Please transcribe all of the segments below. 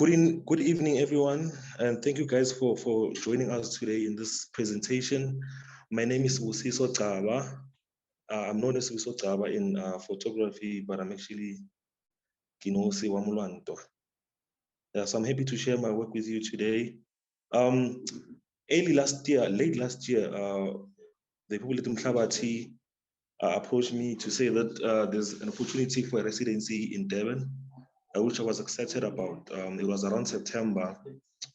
Good evening, everyone, and thank you guys for joining us today in this presentation. My name is Sibusiso Gcaba. I'm known as Sibusiso Gcaba in photography, but I'm actually Kinosi Wamulwanto. So I'm happy to share my work with you today. Late last year, the people at uMhlabathi approached me to say that there's an opportunity for a residency in Durban, which I was excited about. It was around September,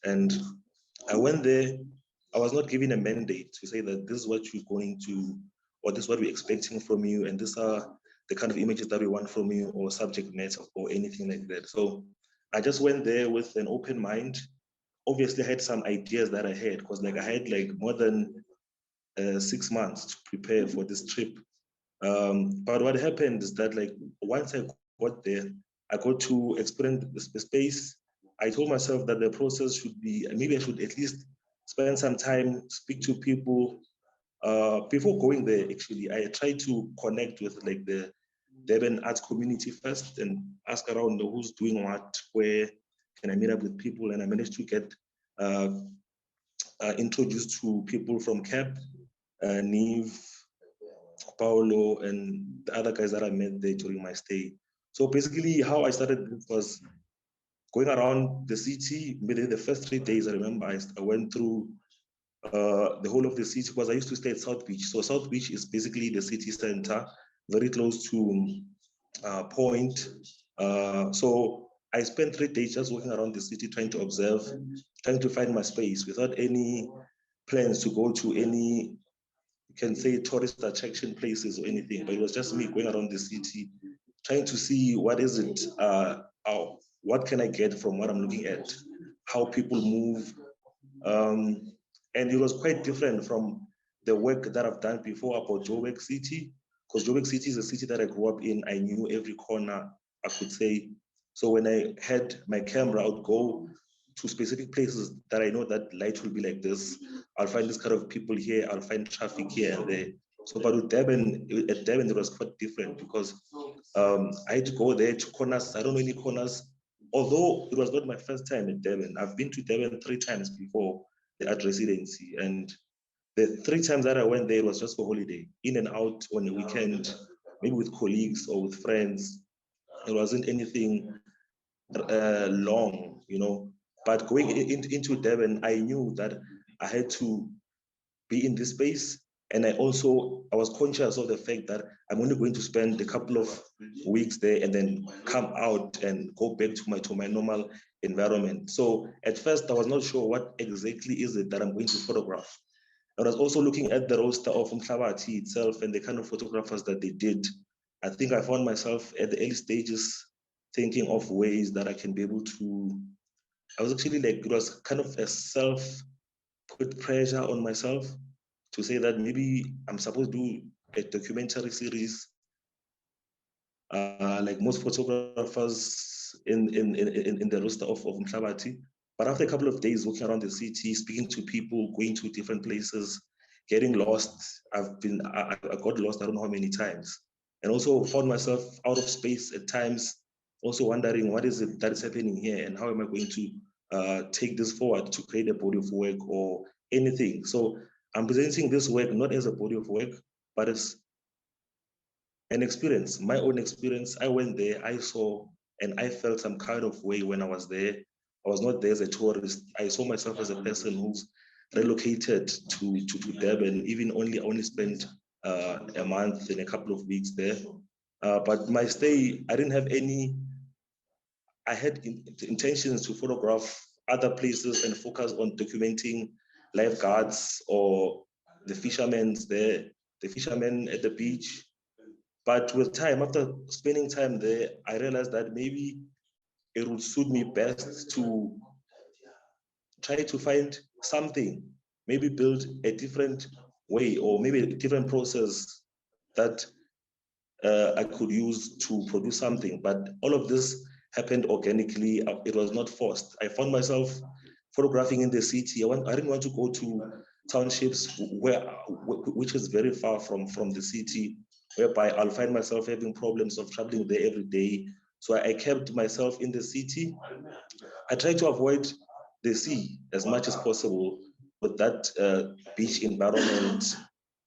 and I went there. I was not given a mandate to say that this is what you're going to, or this is what we're expecting from you, and these are the kind of images that we want from you, or subject matter, or anything like that. So I just went there with an open mind. Obviously, I had some ideas that I had, because I had more than 6 months to prepare for this trip. But what happened is that once I got there, I got to experience the space. I told myself that the process should be, maybe I should at least spend some time, speak to people. Before going there, actually, I tried to connect with the Durban arts community first and ask around who's doing what, where can I meet up with people, and I managed to get introduced to people from CAP, Neve, Paulo, and the other guys that I met there during my stay. So basically how I started was going around the city. Within the first 3 days, I remember I went through the whole of the city, because I used to stay at South Beach. So South Beach is basically the city center, very close to Point. So I spent 3 days just walking around the city, trying to observe, trying to find my space without any plans to go to any, you can say, tourist attraction places or anything. But it was just me going around the city, trying to see what is it, what can I get from what I'm looking at, how people move. And it was quite different from the work that I've done before about Joburg City, because Joburg City is a city that I grew up in. I knew every corner, I could say. So when I had my camera, I would go to specific places that I know that light will be like this. I'll find this kind of people here, I'll find traffic here and there. So, but with Durban, it was quite different, because I had to go there to corners. I don't know any corners, although it was not my first time in Durban. I've been to Durban 3 times before the art residency, and the 3 times that I went there, it was just for holiday, in and out on a weekend, maybe with colleagues or with friends. It wasn't anything long, But going into Durban, I knew that I had to be in this space. And I was conscious of the fact that I'm only going to spend a couple of weeks there and then come out and go back to my normal environment. So at first, I was not sure what exactly is it that I'm going to photograph. I was also looking at the roster of uMhlabathi itself and the kind of photographers that they did. I think I found myself at the early stages thinking of ways that I can be able to, I was actually it was kind of a put pressure on myself to say that maybe I'm supposed to do a documentary series, like most photographers in the roster of uMhlabathi. But after a couple of days walking around the city, speaking to people, going to different places, getting lost, I got lost I don't know how many times, and also found myself out of space at times, also wondering what is it that is happening here, and how am I going to take this forward to create a body of work or anything. So I'm presenting this work not as a body of work, but as an experience, my own experience. I went there, I saw, and I felt some kind of way when I was there. I was not there as a tourist. I saw myself as a person who's relocated to Durban, even only spent a month and a couple of weeks there. But my stay, I didn't have any, I had intentions to photograph other places and focus on documenting lifeguards or the fishermen there, the fishermen at the beach. But with time, after spending time there, I realized that maybe it would suit me best to try to find something, maybe build a different way or maybe a different process that I could use to produce something. But all of this happened organically. It was not forced. I found myself photographing in the city. I didn't want to go to townships which is very far from the city, whereby I'll find myself having problems of traveling there every day, So I kept myself in the city. I tried to avoid the sea as much as possible, with that beach environment,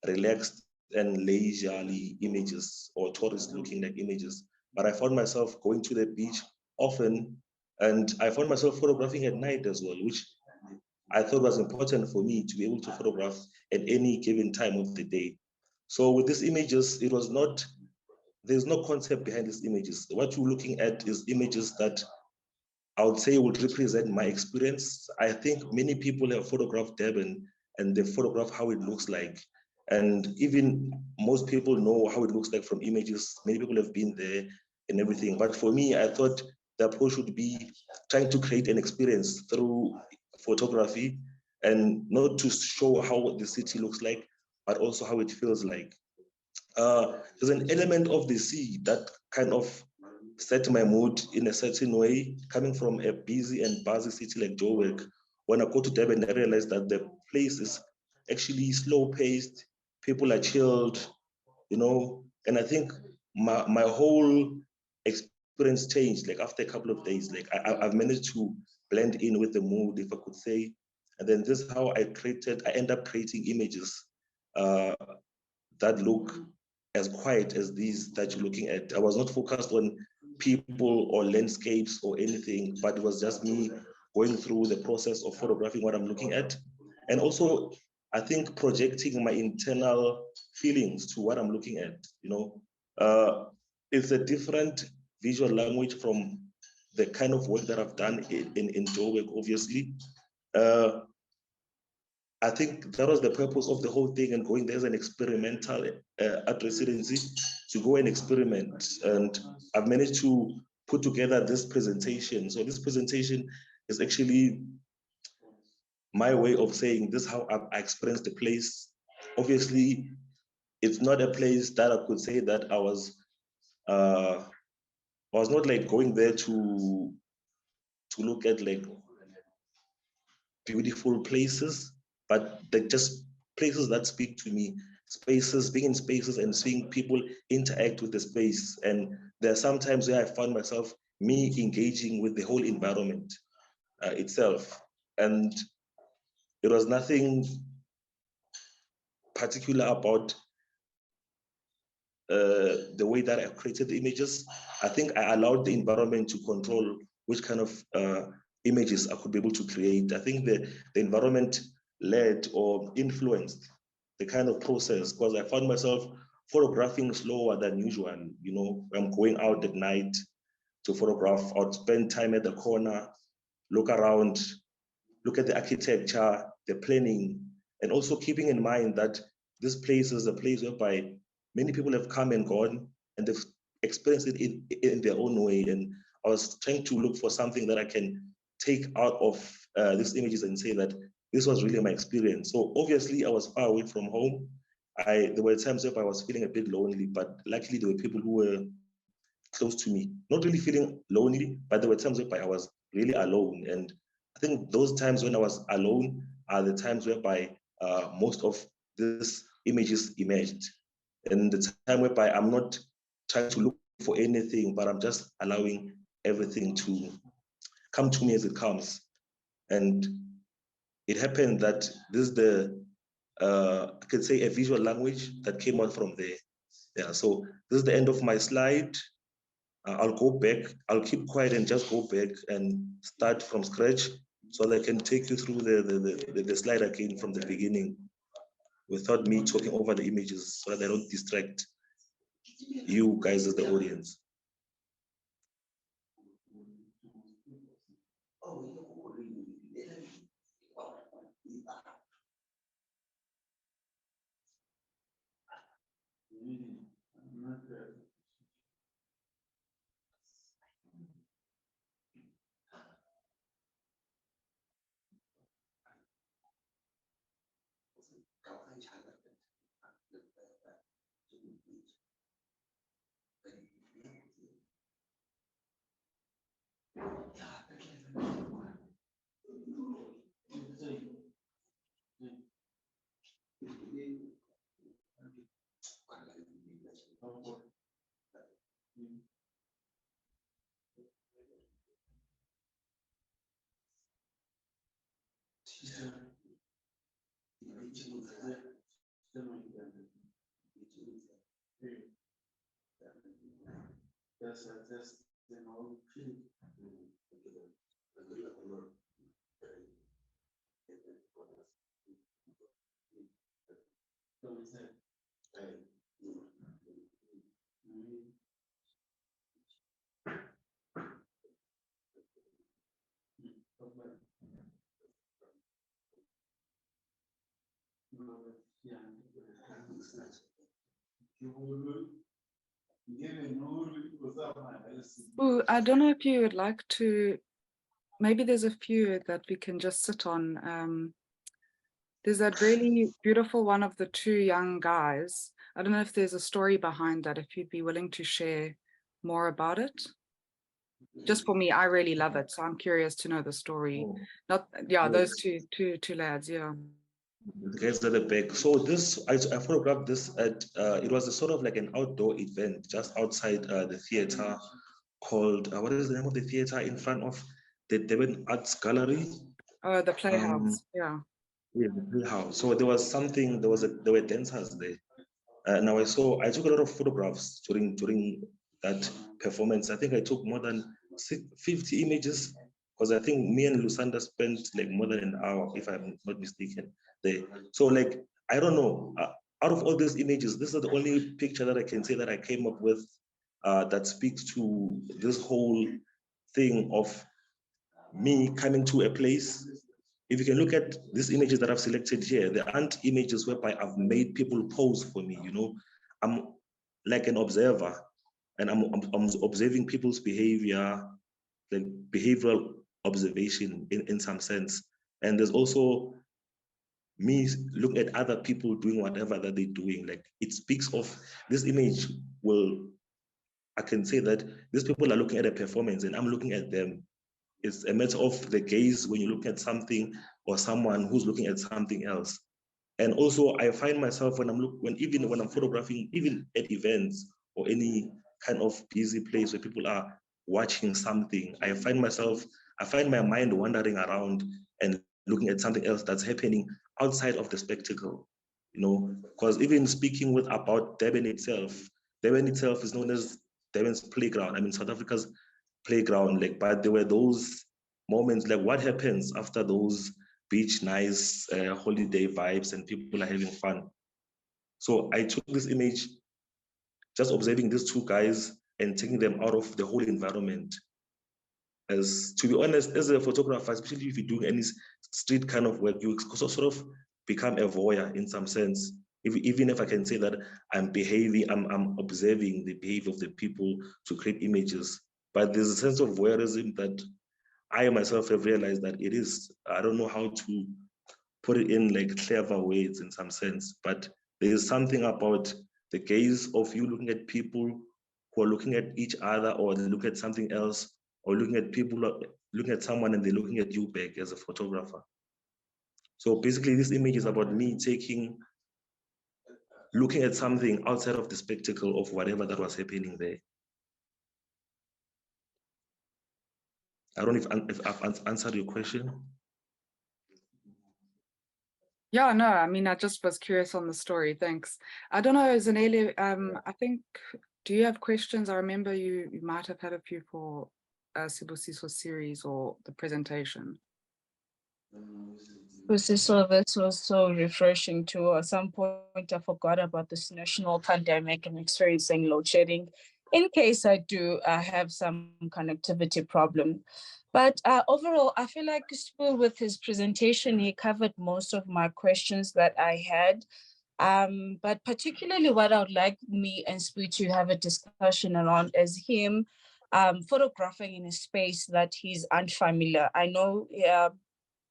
relaxed and leisurely images or tourist looking like images. But I found myself going to the beach often, and I found myself photographing at night as well, which I thought was important for me to be able to photograph at any given time of the day. So with these images, it was not, there's no concept behind these images. What you're looking at is images that I would say would represent my experience. I think many people have photographed Durban and they photograph how it looks like. And even most people know how it looks like from images. Many people have been there and everything. But for me, I thought the approach would be trying to create an experience through photography, and not to show how the city looks like, but also how it feels like. There's an element of the sea that kind of set my mood in a certain way, coming from a busy and buzzy city like Joburg. When I go to Durban, I realized that the place is actually slow paced, people are chilled, and I think my whole experience changed like after a couple of days. Like I've managed to blend in with the mood, if I could say. And then this is how I end up creating images that look as quiet as these that you're looking at. I was not focused on people or landscapes or anything, but it was just me going through the process of photographing what I'm looking at. And also, I think projecting my internal feelings to what I'm looking at, it's a different visual language from the kind of work that I've done in Joburg, obviously. I think that was the purpose of the whole thing, and going there as an experimental art residency to go and experiment. And I've managed to put together this presentation. So this presentation is actually my way of saying this is how I experienced the place. Obviously, it's not a place that I could say that I was not like going there to look at like beautiful places, but they're just places that speak to me, spaces, being in spaces and seeing people interact with the space. And there are some times where I found myself, me engaging with the whole environment itself. And it was nothing particular about the way that I created the images. I think I allowed the environment to control which kind of images I could be able to create. I think the environment led or influenced the kind of process, because I found myself photographing slower than usual. I'm going out at night to photograph. I'd spend time at the corner, look around, look at the architecture, the planning, and also keeping in mind that this place is a place whereby many people have come and gone, and they've experienced it in their own way. And I was trying to look for something that I can take out of these images and say that this was really my experience. So obviously I was far away from home. There were times where I was feeling a bit lonely, but luckily there were people who were close to me. Not really feeling lonely, but there were times where I was really alone. And I think those times when I was alone are the times whereby most of these images emerged. And the time whereby I'm not trying to look for anything, but I'm just allowing everything to come to me as it comes. And it happened that this is I could say a visual language that came out from there. Yeah, so this is the end of my slide. I'll go back, I'll keep quiet and just go back and start from scratch so that I can take you through the slide again from the beginning without me talking over the images so that I don't distract you guys as the audience. Ooh, I don't know if you would like to, maybe there's a few that we can just sit on. There's that really beautiful one of the two young guys. I don't know if there's a story behind that, if you'd be willing to share more about it. Just for me, I really love it, so I'm curious to know the story. Those two lads, yeah. The guys at the back. So this, I photographed this at, it was a sort of like an outdoor event just outside the theater called, what is the name of the theater in front of the Devon Arts Gallery? Oh, the Playhouse, yeah. Yeah, the Playhouse. So there was something, there were dancers there. Now I took a lot of photographs during that performance. I think I took more than 50 images, because I think me and Lusanda spent like more than an hour, if I'm not mistaken, there. So like, I don't know, out of all these images, this is the only picture that I can say that I came up with that speaks to this whole thing of me coming to a place. If you can look at these images that I've selected here, there aren't images whereby I've made people pose for me, you know. I'm like an observer, and I'm observing people's behavior, like behavioral observation in some sense. And there's also me looking at other people doing whatever that they're doing. Like, it speaks of this image I can say that these people are looking at a performance and I'm looking at them. It's a matter of the gaze when you look at something or someone who's looking at something else. And also I find myself when I'm photographing, even at events or any kind of busy place where people are watching something, I find my mind wandering around and looking at something else that's happening outside of the spectacle, you know, because even speaking about Durban itself is known as Durban's playground. I mean, South Africa's playground, like, but there were those moments, like what happens after those beach nice holiday vibes and people are having fun. So I took this image just observing these two guys and taking them out of the whole environment. As to be honest, as a photographer, especially if you're doing any street kind of work, you sort of become a voyeur in some sense. Even if I can say that I'm observing the behavior of the people to create images. But there's a sense of voyeurism that I myself have realized that it is, I don't know how to put it in like clever ways in some sense, but there is something about the gaze of you looking at people who are looking at each other, or they look at something else, or looking at people, looking at someone and they're looking at you back as a photographer. So basically this image is about me looking at something outside of the spectacle of whatever that was happening there. I don't know if I've answered your question. Yeah, no, I mean, I just was curious on the story. Thanks. I don't know, Zanele, I think, do you have questions? I remember you might have had a few for Sibusiso series or the presentation. Sibusiso, this was so refreshing too. At some point, I forgot about this national pandemic and experiencing load shedding. In case I do, I have some connectivity problem. But overall, I feel like with his presentation, he covered most of my questions that I had. But particularly what I would like me and Spu to have a discussion around is him photographing in a space that he's unfamiliar. I know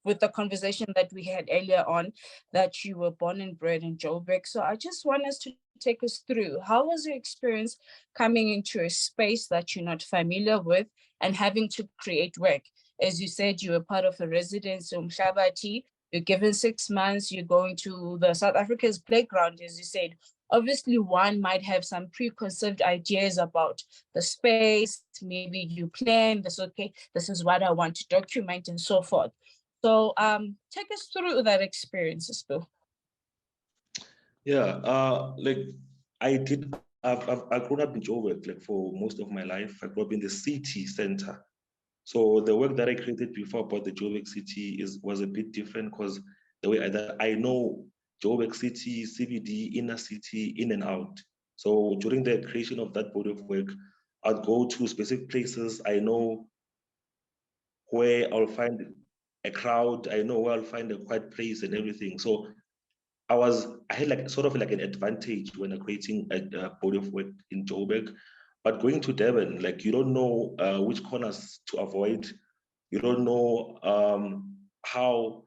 with the conversation that we had earlier on that you were born and bred in Joburg. So I just want us to take us through, how was your experience coming into a space that you're not familiar with and having to create work? As you said, you were part of a residency uMhlabathi, you're given 6 months, you're going to the South Africa's playground, as you said. Obviously, one might have some preconceived ideas about the space. Maybe you plan this, okay, this is what I want to document and so forth. So take us through that experience, Sbu. Yeah, like I did, I've grown up in Joburg like for most of my life. I grew up in the city center. So the work that I created before about the Joburg city was a bit different because the way I know Joburg city, CBD, inner city, in and out. So during the creation of that body of work, I'd go to specific places. I know where I'll find a crowd. I know where I'll find a quiet place and everything. So I had like sort of like an advantage when creating a body of work in Joburg. But going to Durban, like you don't know which corners to avoid. You don't know how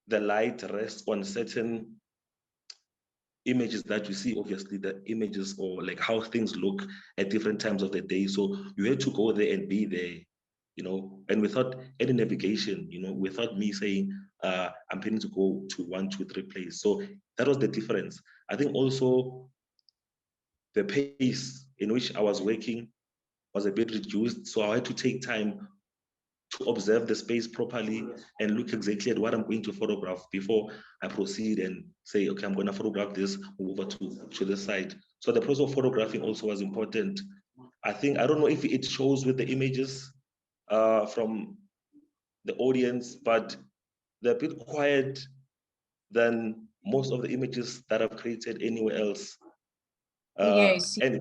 the light rests on certain images that you see, obviously the images or like how things look at different times of the day. So you had to go there and be there, you know, and without any navigation, you know, without me saying, I'm planning to go to 1, 2, 3 place. So that was the difference. I think also the pace in which I was working was a bit reduced. So I had to take time to observe the space properly and look exactly at what I'm going to photograph before I proceed and say, okay, I'm going to photograph this, move over to the side. So the process of photographing also was important. I don't know if it shows with the images from the audience, but they're a bit quiet than most of the images that I've created anywhere else. Yes. And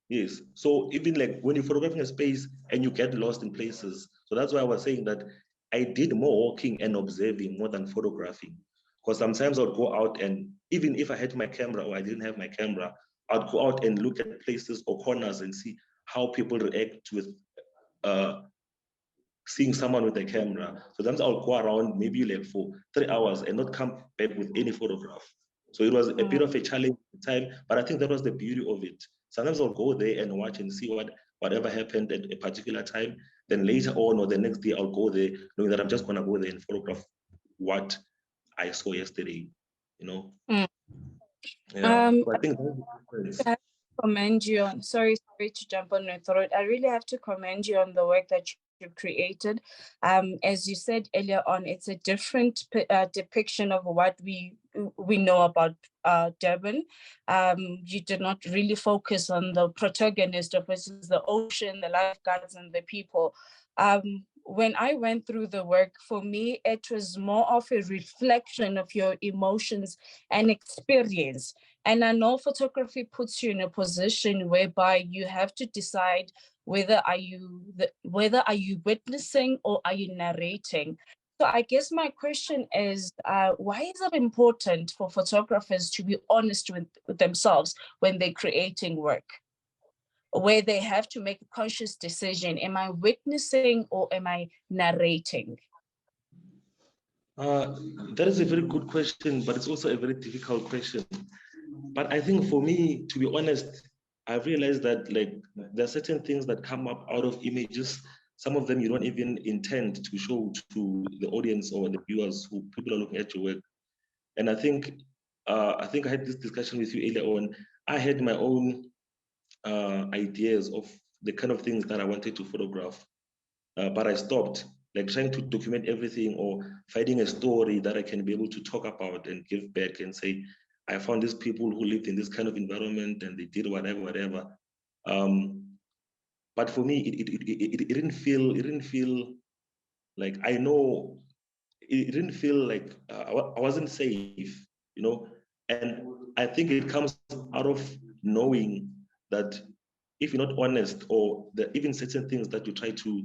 yes, so even like when you're photographing a space and you get lost in places, so that's why I was saying that I did more walking and observing more than photographing. Because sometimes I would go out and even if I had my camera or I didn't have my camera, I'd go out and look at places or corners and see how people react with seeing someone with a camera. So sometimes I'll go around maybe like for 3 hours and not come back with any photograph. So it was a bit of a challenge at the time, but I think that was the beauty of it. Sometimes I'll go there and watch and see whatever happened at a particular time. Then later on or the next day, I'll go there knowing that I'm just gonna go there and photograph what I saw yesterday, you know? Yeah, so I think that's the difference. I commend you on, sorry to jump on your throat. I really have to commend you on the work that you've created. As you said earlier on, it's a different depiction of what we know about Durban. You did not really focus on the protagonist of which is the ocean, the lifeguards, and the people. When I went through the work, for me, it was more of a reflection of your emotions and experience. And I know photography puts you in a position whereby you have to decide whether are you witnessing or are you narrating. So I guess my question is, why is it important for photographers to be honest with themselves when they're creating work, where they have to make a conscious decision? Am I witnessing or am I narrating? That is a very good question, but it's also a very difficult question. But I think for me, to be honest, I've realized that like there are certain things that come up out of images. Some of them you don't even intend to show to the audience or the viewers who people are looking at your work. And I think I had this discussion with you earlier on. I had my own ideas of the kind of things that I wanted to photograph, but I stopped, like trying to document everything or finding a story that I can be able to talk about and give back and say, I found these people who lived in this kind of environment and they did whatever. But for me, it didn't feel like I know. It didn't feel like I wasn't safe, you know. And I think it comes out of knowing that if you're not honest, or even certain things that you try to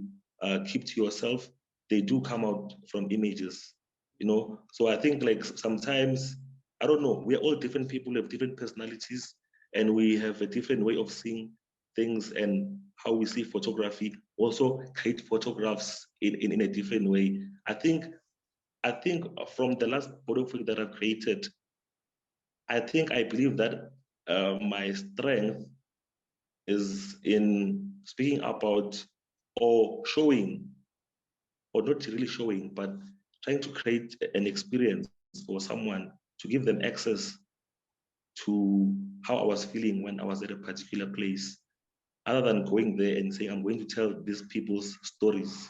keep to yourself, they do come out from images, you know. So I think like sometimes, I don't know, we're all different people, we have different personalities, and we have a different way of seeing things and how we see photography. Also create photographs in a different way. I think from the last body of work that I've created, I believe that my strength is in speaking about or showing, or not really showing, but trying to create an experience for someone to give them access to how I was feeling when I was at a particular place, other than going there and saying, I'm going to tell these people's stories.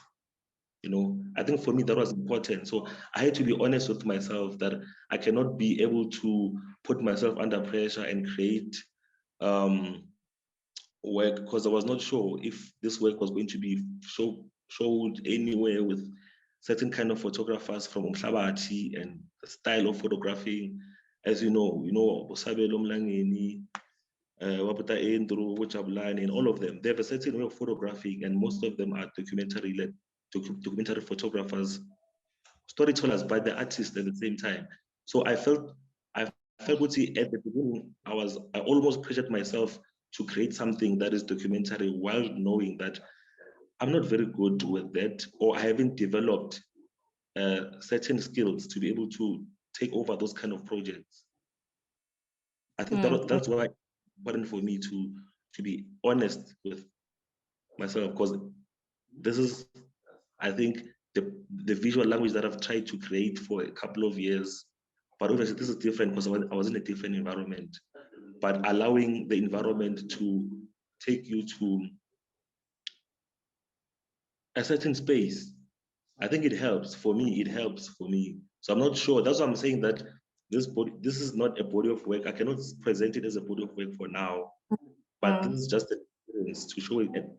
You know, I think for me that was important. So I had to be honest with myself that I cannot be able to put myself under pressure and create work, because I was not sure if this work was going to be showed anywhere with certain kind of photographers from uMhlabathi and the style of photographing. As you know, Sabelo Mlangeni, Waputa Endro, Wachabulani, and all of them. They have a certain way of photographing, and most of them are documentary photographers, storytellers, but the artists at the same time. So I felt at the beginning, I almost pressured myself to create something that is documentary while knowing that I'm not very good with that, or I haven't developed certain skills to be able to take over those kind of projects. I think that's why it's important for me to be honest with myself, because this is, I think, the visual language that I've tried to create for a couple of years. But obviously this is different because I was in a different environment. But allowing the environment to take you to a certain space, I think it helps for me. It helps for me. So I'm not sure. That's why I'm saying that this is not a body of work. I cannot present it as a body of work for now. But this is just an experience to show it and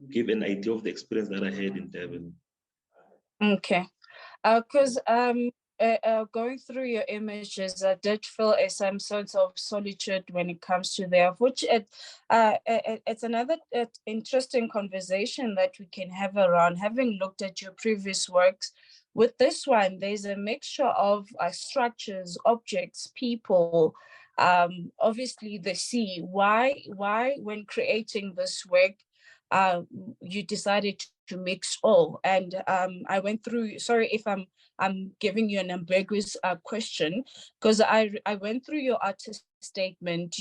give an idea of the experience that I had in Durban. Okay, because going through your images, I did feel some sense of solitude when it comes to there, which it's another interesting conversation that we can have around, having looked at your previous works. With this one, there's a mixture of structures, objects, people, obviously the sea. Why when creating this work, you decided to mix all? And I went through, sorry if I'm giving you an ambiguous question, because I went through your artist statement.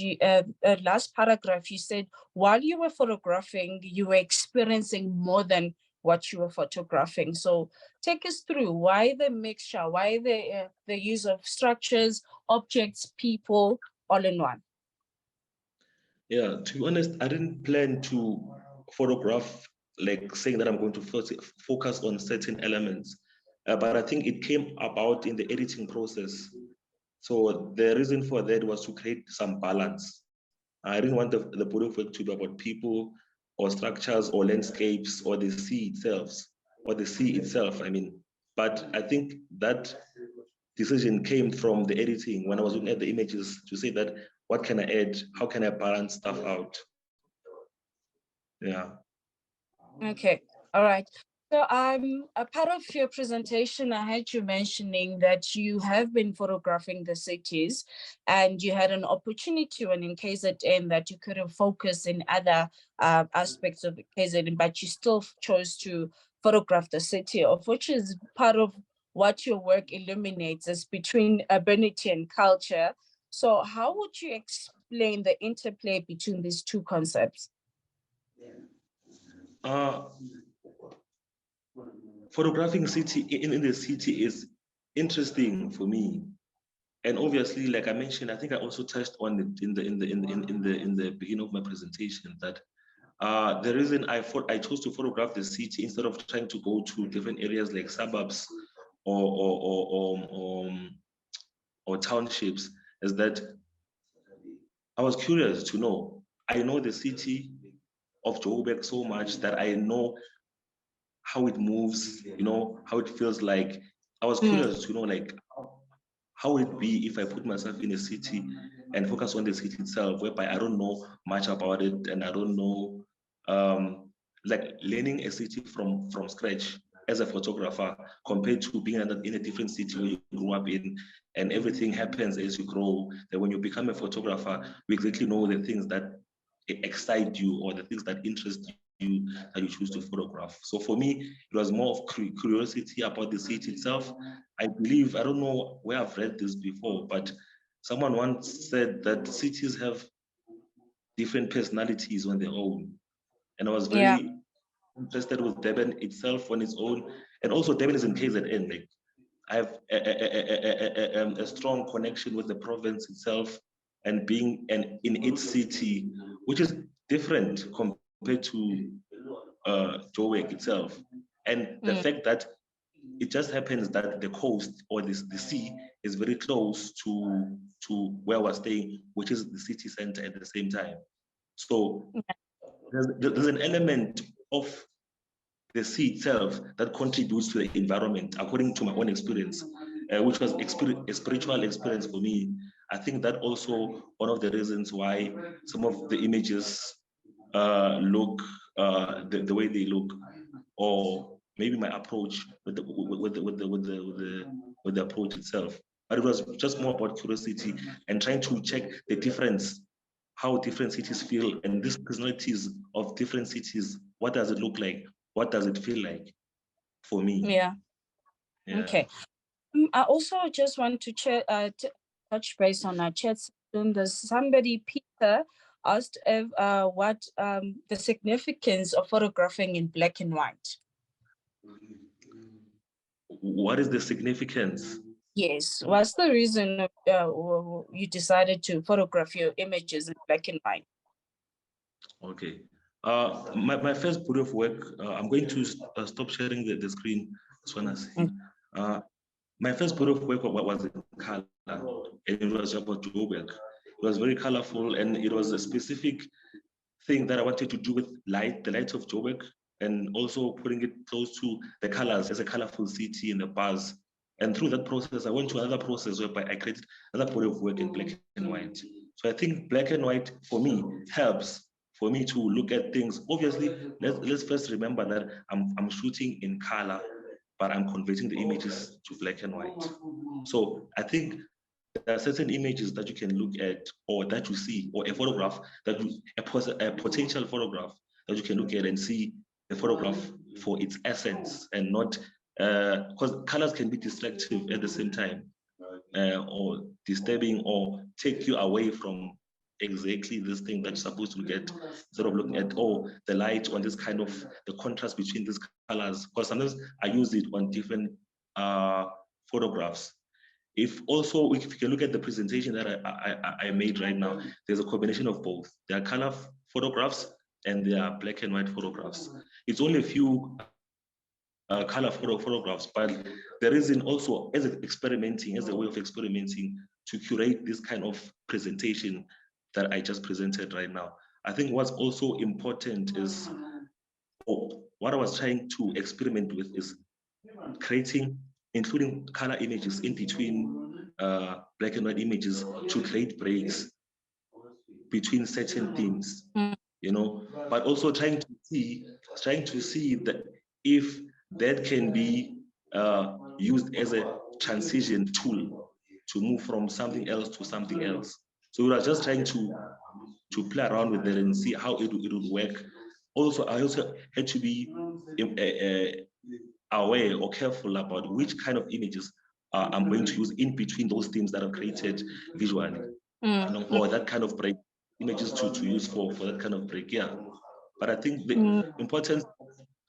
Last paragraph, you said, while you were photographing, you were experiencing more than what you were photographing. So take us through, why the mixture, why the use of structures, objects, people, all in one? Yeah, to be honest, I didn't plan to photograph, like saying that I'm going to focus on certain elements, but I think it came about in the editing process. So the reason for that was to create some balance. I didn't want the body of work to be about people or structures or landscapes or the sea itself, I mean. But I think that decision came from the editing when I was looking at the images to say that, what can I add? How can I balance stuff out? Yeah. Okay, all right. So a part of your presentation, I had you mentioning that you have been photographing the cities and you had an opportunity when in KZN that you could have focused in other aspects of KZN, but you still chose to photograph the city, of which is part of what your work illuminates is between urbanity and culture. So how would you explain the interplay between these two concepts? Photographing city in the city is interesting for me, and obviously, like I mentioned, I think I also touched on it in the beginning of my presentation that the reason I chose to photograph the city instead of trying to go to different areas like suburbs or townships is that I was curious to know. I know the city of Joburg so much that I know how it moves, how it feels like. I was curious to know, like, how would it be if I put myself in a city and focus on the city itself, whereby I don't know much about it and I don't know, like learning a city from scratch as a photographer compared to being in a different city where you grew up in and everything happens as you grow. That when you become a photographer, you exactly know the things that excite you or the things that interest you that you choose to photograph. So for me, it was more of curiosity about the city itself. I believe, I don't know where I've read this before, but someone once said that cities have different personalities on their own. And I was very interested with Durban itself on its own. And also Durban is in KZN. Like, I have a strong connection with the province itself and being in its city, which is different compared to Joburg itself. And the fact that it just happens that the coast or the sea is very close to where we're staying, which is the city center at the same time. So there's an element of the sea itself that contributes to the environment, according to my own experience, which was a spiritual experience for me. I think that also one of the reasons why some of the images look the way they look, or maybe my approach with the approach itself. But it was just more about curiosity and trying to check the difference, how different cities feel, and these personalities of different cities. What does it look like? What does it feel like for me? Yeah. Okay. I also just want to touch base on our chat system. There's somebody, Peter, asked if, what the significance of photographing in black and white. What is the significance? Yes. What's the reason you decided to photograph your images in black and white? Okay. My first body of work, I'm going to stop sharing the screen. My first body of work was in color, and it was about Joburg. It was very colorful, and it was a specific thing that I wanted to do with light, the light of Joburg, and also putting it close to the colors as a colorful city in the bars. And through that process, I went to another process whereby I created another body of work in black and white. So I think black and white for me helps for me to look at things. Obviously, let's first remember that I'm shooting in color, but I'm converting the images to black and white. So I think there are certain images that you can look at, or that you see, or a photograph that a potential photograph that you can look at and see the photograph for its essence, and not because colors can be distractive at the same time, or disturbing, or take you away from exactly this thing that you're supposed to get, instead of looking at, oh, the light on this kind of, the contrast between these colors, because sometimes I use it on different photographs. If you can look at the presentation that I made right now, there's a combination of both. There are color photographs and there are black and white photographs. It's only a few color photographs, but there is also as a way of experimenting to curate this kind of presentation that I just presented right now. I think what's also important is, what I was trying to experiment with is creating, including color images in between black and white images to create breaks between certain themes, you know, but also trying to see that if that can be used as a transition tool to move from something else to something else. So we are just trying to play around with it and see how it would work. Also, I also had to be aware or careful about which kind of images I'm going to use in between those themes that I've created visually, or that kind of break, images to use for that kind of break. Yeah, but I think the importance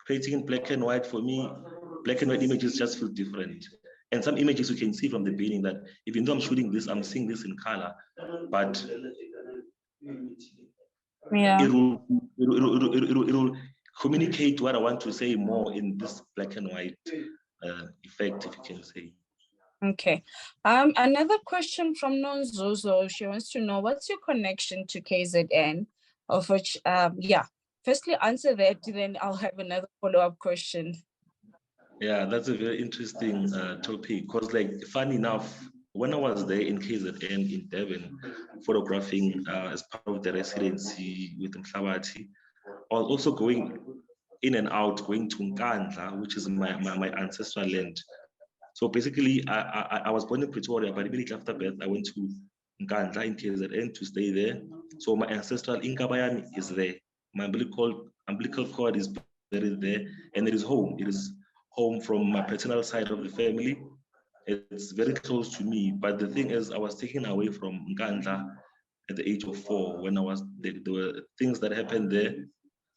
creating in black and white, for me, black and white images just feel different. And some images you can see from the beginning that even though I'm shooting this, I'm seeing this in color, but Yeah, it will communicate what I want to say more in this black and white effect, if you can say. Okay. Another question from Nonzuzo. She wants to know, what's your connection to KZN? Of which, yeah. Firstly, answer that, then I'll have another follow-up question. Yeah, that's a very interesting topic, because, like, funny enough, when I was there in KZN in Durban, photographing as part of the residency with uMhlabathi, I was also going in and out, going to Nkandla, which is my ancestral land. So basically, I was born in Pretoria, but immediately after birth, I went to Nkandla in KZN to stay there. So my ancestral Inkabayami is there. My umbilical cord is buried there, and it is home. It is home from my paternal side of the family. It's very close to me. But the thing is, I was taken away from Nkandla at the age of 4 when there were things that happened there,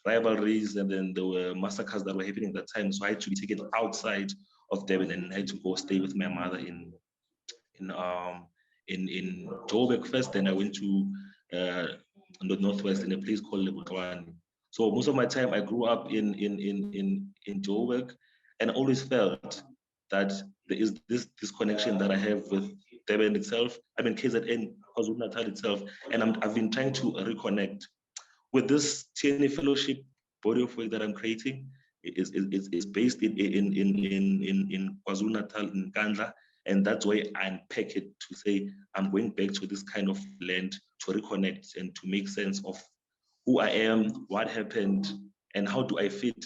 rivalries, and then there were massacres that were happening at that time. So I had to be taken outside of Durban and I had to go stay with my mother in Joburg first. Then I went to the northwest in a place called Lebukwane. So most of my time I grew up in Joburg, and always felt that there is this connection that I have with Durban itself, I mean KZN, KwaZulu-Natal itself, and I've been trying to reconnect with this Tierney Fellowship body of work that I'm creating. Is based in KwaZulu-Natal, in Nkandla, and that's why I unpack it to say I'm going back to this kind of land to reconnect and to make sense of who I am, what happened, and how do I fit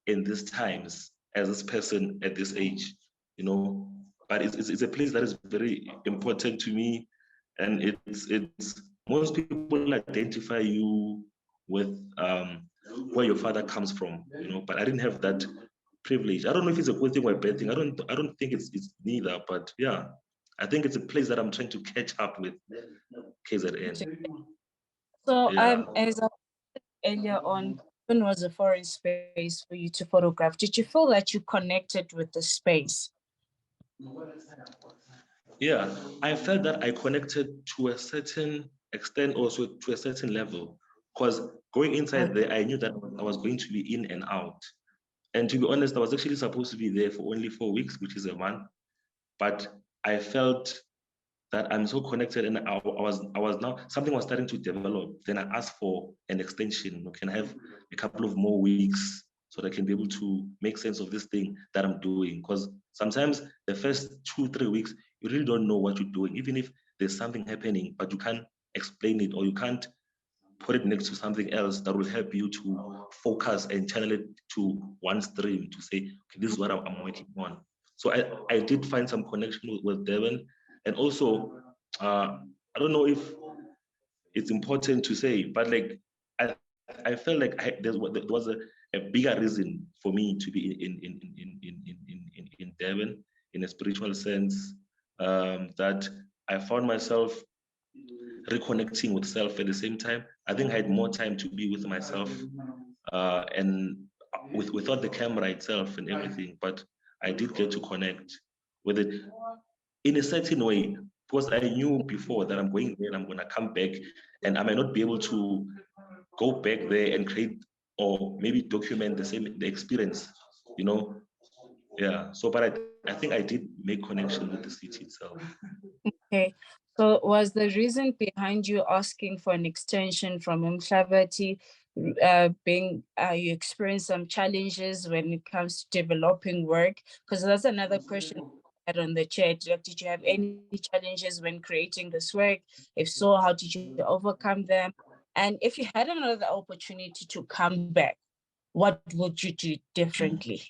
in these times as this person at this age, you know. But it's a place that is very important to me, and it's most people identify you with where your father comes from, you know. But I didn't have that privilege. I don't know if it's a good thing or a bad thing. I don't think it's neither. But yeah, I think it's a place that I'm trying to catch up with KZN. So Yeah. as I said earlier on, when was a foreign space for you to photograph? Did you feel that you connected with the space? Yeah, I felt that I connected to a certain extent, also to a certain level, because going inside there, I knew that I was going to be in and out. And to be honest, I was actually supposed to be there for only 4 weeks, which is a month. But I felt that I'm so connected, and I was now, something was starting to develop. Then I asked for an extension. Can I have a couple of more weeks so that I can be able to make sense of this thing that I'm doing? Because sometimes the first 2-3 weeks, you really don't know what you're doing, even if there's something happening, but you can't explain it, or you can't put it next to something else that will help you to focus and channel it to one stream to say, okay, this is what I'm working on. So I did find some connection with Durban. And also, I don't know if it's important to say, but like, I felt like there was a bigger reason for me to be in Durban, in a spiritual sense, that I found myself reconnecting with self at the same time. I think I had more time to be with myself, and without the camera itself and everything, but I did get to connect with it in a certain way, because I knew before that I'm going there and I'm going to come back, and I might not be able to go back there and create or maybe document the experience, you know. Yeah. So, but I think I did make connection with the city itself. Okay. So was the reason behind you asking for an extension from uMhlabathi you experienced some challenges when it comes to developing work? Because that's another question I had on the chat. Like, did you have any challenges when creating this work? If so, how did you overcome them? And if you had another opportunity to come back, what would you do differently?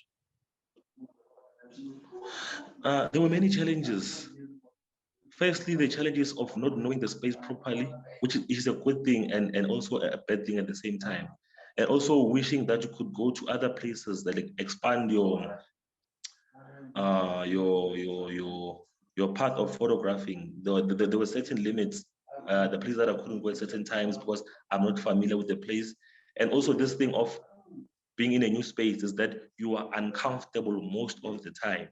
There were many challenges. Firstly, the challenges of not knowing the space properly, which is a good thing and also a bad thing at the same time. And also wishing that you could go to other places that expand your path of photographing. There were certain limits. The place that I couldn't go at certain times because I'm not familiar with the place. And also this thing of being in a new space is that you are uncomfortable most of the time,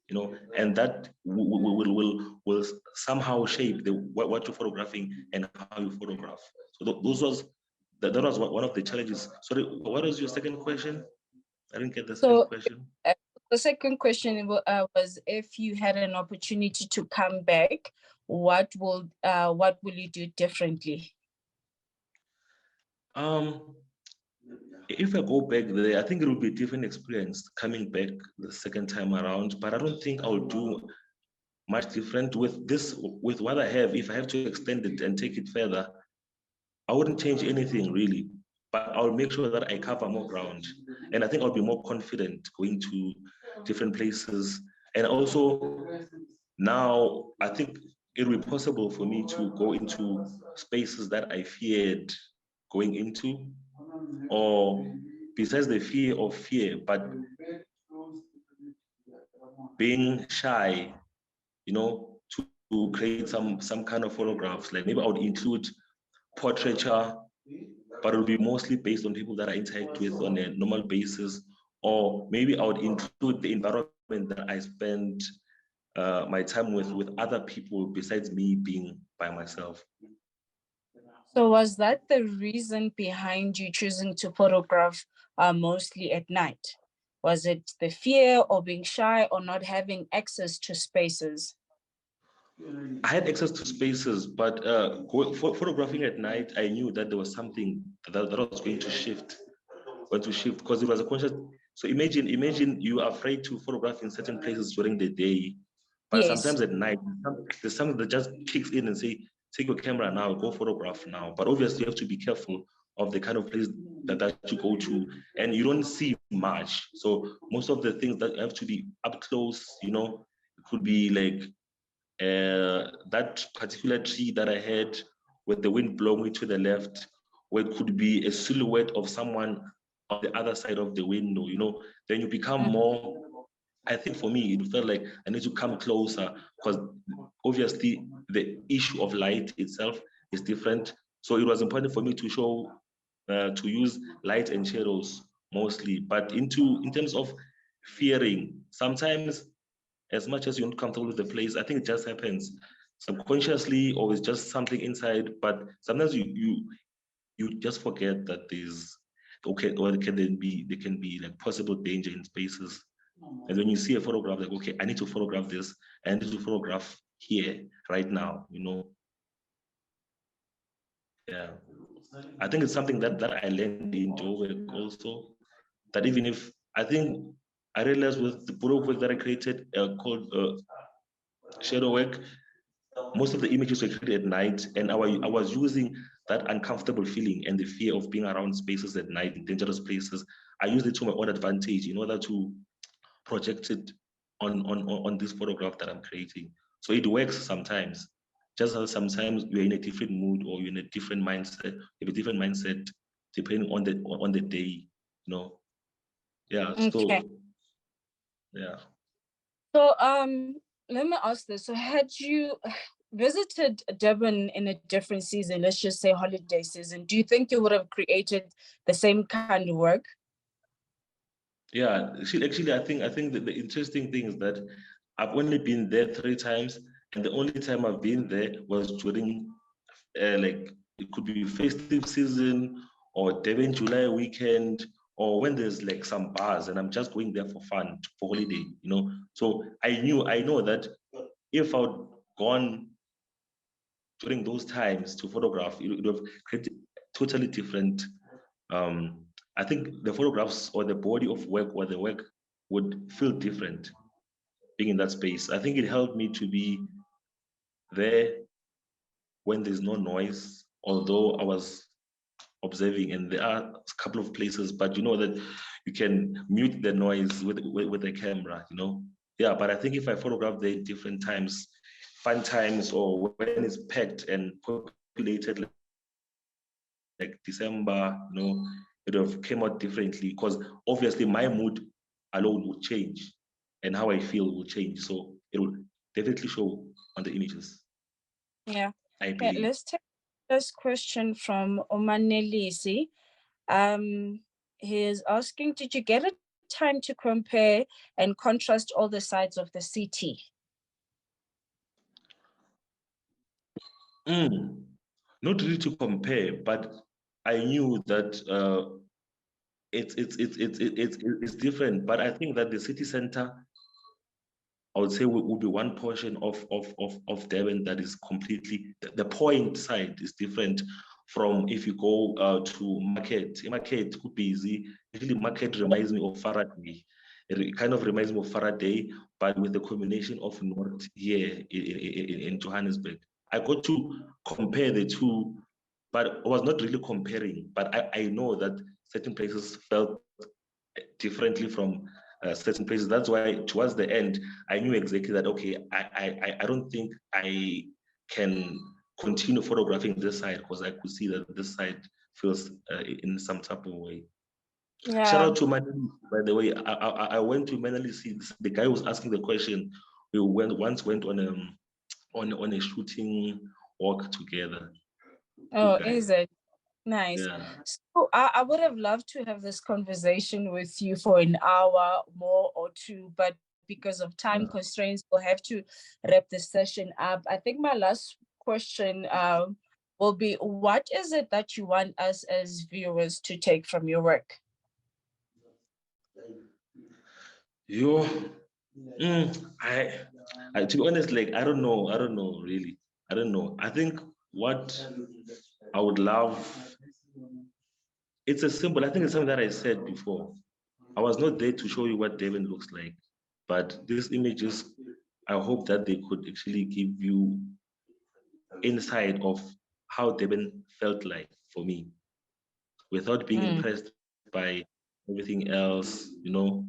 you know, and that will somehow shape what you're photographing and how you photograph. So that was one of the challenges. Sorry, what was your second question? I didn't get the second question. The second question was, if you had an opportunity to come back, what will you do differently? If I go back there, I think it will be a different experience coming back the second time around, but I don't think I'll do much different with what I have. If I have to extend it and take it further, I wouldn't change anything really, but I'll make sure that I cover more ground. And I think I'll be more confident going to different places. And also now I think it'll be possible for me to go into spaces that I feared going into, or besides the fear, but being shy, you know, to create some kind of photographs. Like maybe I would include portraiture, but it will be mostly based on people that I interact with on a normal basis. Or maybe I would include the environment that I spend my time with other people besides me being by myself. So was that the reason behind you choosing to photograph mostly at night? Was it the fear or being shy or not having access to spaces? I had access to spaces, but photographing at night, I knew that there was something that was going to shift, because it was a conscious. So imagine you are afraid to photograph in certain places during the day, but Yes. sometimes at night, there's something that just kicks in and say, take your camera now, go photograph now. But obviously you have to be careful of the kind of place that you go to, and you don't see much. So most of the things that have to be up close, it could be like that particular tree that I had with the wind blowing me to the left, or it could be a silhouette of someone on the other side of the window, then you become more, I think for me, it felt like I need to come closer, because obviously the issue of light itself is different. So it was important for me to show, to use light and shadows mostly. But in terms of fearing, sometimes, as much as you're not comfortable with the place, I think it just happens subconsciously, or it's just something inside. But sometimes you just forget that there's there can be like possible danger in spaces. And when you see a photograph, like, okay, I need to photograph this, I need to photograph here right now, Yeah. I think it's something that I learned in Joburg also, that even if, I think I realized with the work that I created called shadow work, most of the images were created at night, and I was using that uncomfortable feeling and the fear of being around spaces at night in dangerous places. I used it to my own advantage in order to project it on this photograph that I'm creating. So it works sometimes. Just as sometimes you're in a different mood, or you're in a different mindset, you have a different mindset depending on the day, Yeah. Okay. So yeah. So let me ask this. So had you visited Durban in a different season, let's just say holiday season, do you think you would have created the same kind of work? Yeah, actually, I think that the interesting thing is that I've only been there 3 times, and the only time I've been there was during like, it could be festive season, or Durban July weekend, or when there's like some bars and I'm just going there for fun, for holiday, So I know that if I'd gone during those times to photograph, it would have created totally different. I think the photographs or the body of work or the work would feel different being in that space. I think it helped me to be there when there's no noise, although I was observing, and there are a couple of places, but you know that you can mute the noise with the camera, Yeah, but I think if I photograph the different times, fun times, or when it's packed and populated, like December, it would have came out differently, because obviously my mood alone would change, and how I feel will change. So it will definitely show on the images. Yeah. I believe. Let's take this question from Omanelisi. He is asking, did you get a time to compare and contrast all the sides of the city? Not really to compare, but I knew that it's different. But I think that the city center, I would say, will be one portion of Durban that is completely, the point side is different from if you go to market. Market could be easy. Actually, market reminds me of Faraday. It kind of reminds me of Faraday, but with the combination of North here in Johannesburg. I got to compare the two, but I was not really comparing. But I know that certain places felt differently from certain places. That's why towards the end, I knew exactly that, okay, I don't think I can continue photographing this side, because I could see that this side feels in some type of way. Yeah. Shout out to Manali, by the way. I went to Manali, see the guy who was asking the question. We once went on a shooting walk together. Oh, is it? Nice. Yeah. So I would have loved to have this conversation with you for an hour more or two, but because of time constraints, we'll have to wrap this session up. I think my last question will be, what is it that you want us as viewers to take from your work? Yo, to be honest, like I don't know really. I don't know. I think what I would love, it's a symbol. I think it's something that I said before. I was not there to show you what Devon looks like, but these images, I hope that they could actually give you insight of how Devon felt like for me, without being impressed by everything else, you know.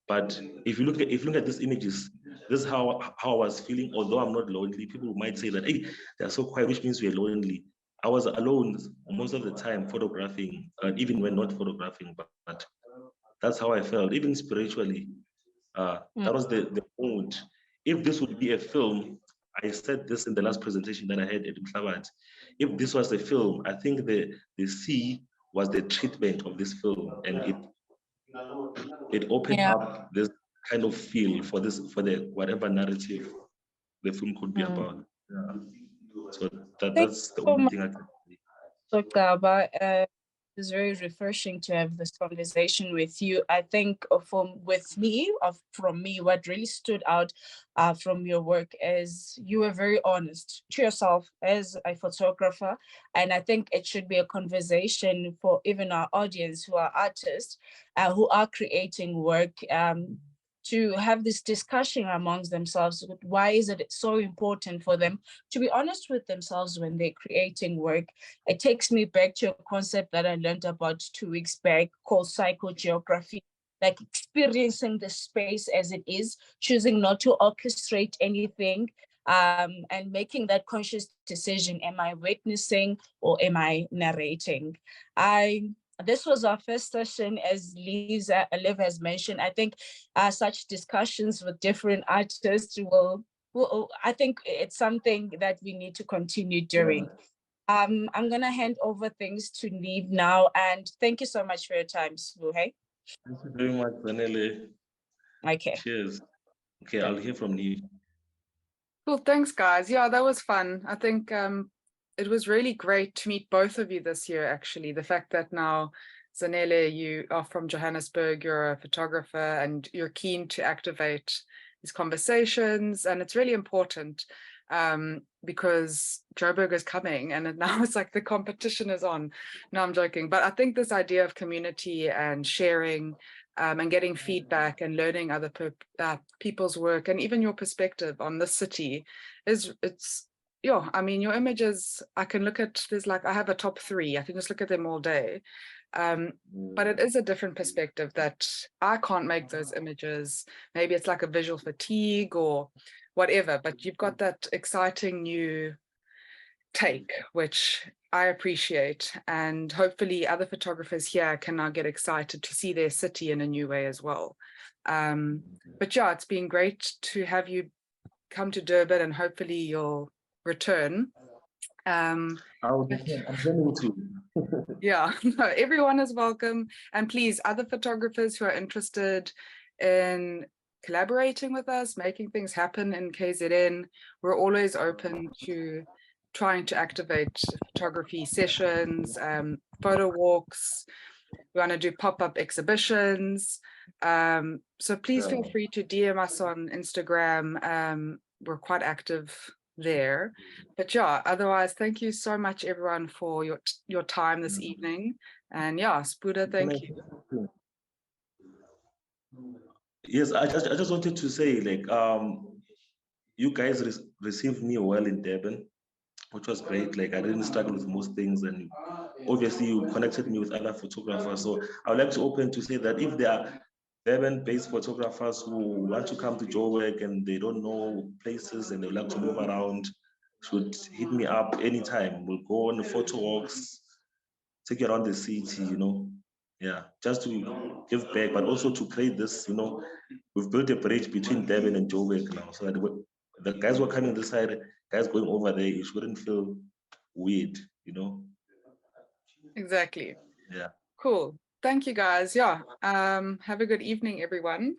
But if you look at these images, this is how I was feeling. Although I'm not lonely, people might say that, hey, they're so quiet, which means we're lonely. I was alone most of the time photographing, even when not photographing, but that's how I felt, even spiritually. That was the mood. If this would be a film, I said this in the last presentation that I had at uMhlabathi. If this was a film, I think the sea was the treatment of this film, and it opened up this kind of feel for the whatever narrative the film could be about. Yeah. So that's the only thing I can say. So Gcaba, it's very refreshing to have this conversation with you. I think from me, what really stood out from your work is you were very honest to yourself as a photographer. And I think it should be a conversation for even our audience who are artists, who are creating work, to have this discussion amongst themselves. Why is it so important for them to be honest with themselves when they're creating work? It takes me back to a concept that I learned about 2 weeks back called psychogeography, like experiencing the space as it is, choosing not to orchestrate anything, and making that conscious decision. Am I witnessing or am I narrating? This was our first session, as Liv has mentioned. I think such discussions with different artists will, I think it's something that we need to continue doing. I'm going to hand over things to Liv now, and thank you so much for your time, Sibu. Hey? Thank you very much, Zanele. Okay. Cheers. Okay, I'll hear from Liv. Cool, thanks guys. Yeah, that was fun. I think it was really great to meet both of you this year, actually. The fact that now, Zanele, you are from Johannesburg, you're a photographer, and you're keen to activate these conversations. And it's really important because Joburg is coming, and now it's like the competition is on. No, I'm joking. But I think this idea of community and sharing and getting feedback and learning other people's work and even your perspective on the city yeah, I mean, your images, I can look at, I have a top 3, I can just look at them all day. But it is a different perspective that I can't make those images. Maybe it's like a visual fatigue or whatever, but you've got that exciting new take, which I appreciate, and hopefully other photographers here can now get excited to see their city in a new way as well. But yeah, it's been great to have you come to Durban, and hopefully you'll return. I'm planning to. Yeah, no, everyone is welcome, and please, other photographers who are interested in collaborating with us, making things happen in KZN, we're always open to trying to activate photography sessions, photo walks. We want to do pop-up exhibitions. So please feel free to DM us on Instagram. We're quite active there. But yeah, otherwise, thank you so much, everyone, for your time this evening. And yeah, Spuda, thank you. Yes, I just wanted to say, like, you guys received me well in Durban, which was great. Like, I didn't struggle with most things, and obviously you connected me with other photographers. So I would like to open to say that if there are Durban-based photographers who want to come to Joburg and they don't know places and they would like to move around, should hit me up anytime. We'll go on the photo walks, take you around the city, you know. Yeah, just to give back, but also to create this, you know, we've built a bridge between Durban and Joburg now, so that the guys who are coming this side, guys going over there, you shouldn't feel weird, you know. Exactly. Yeah. Cool. Thank you, guys. Yeah. Have a good evening, everyone.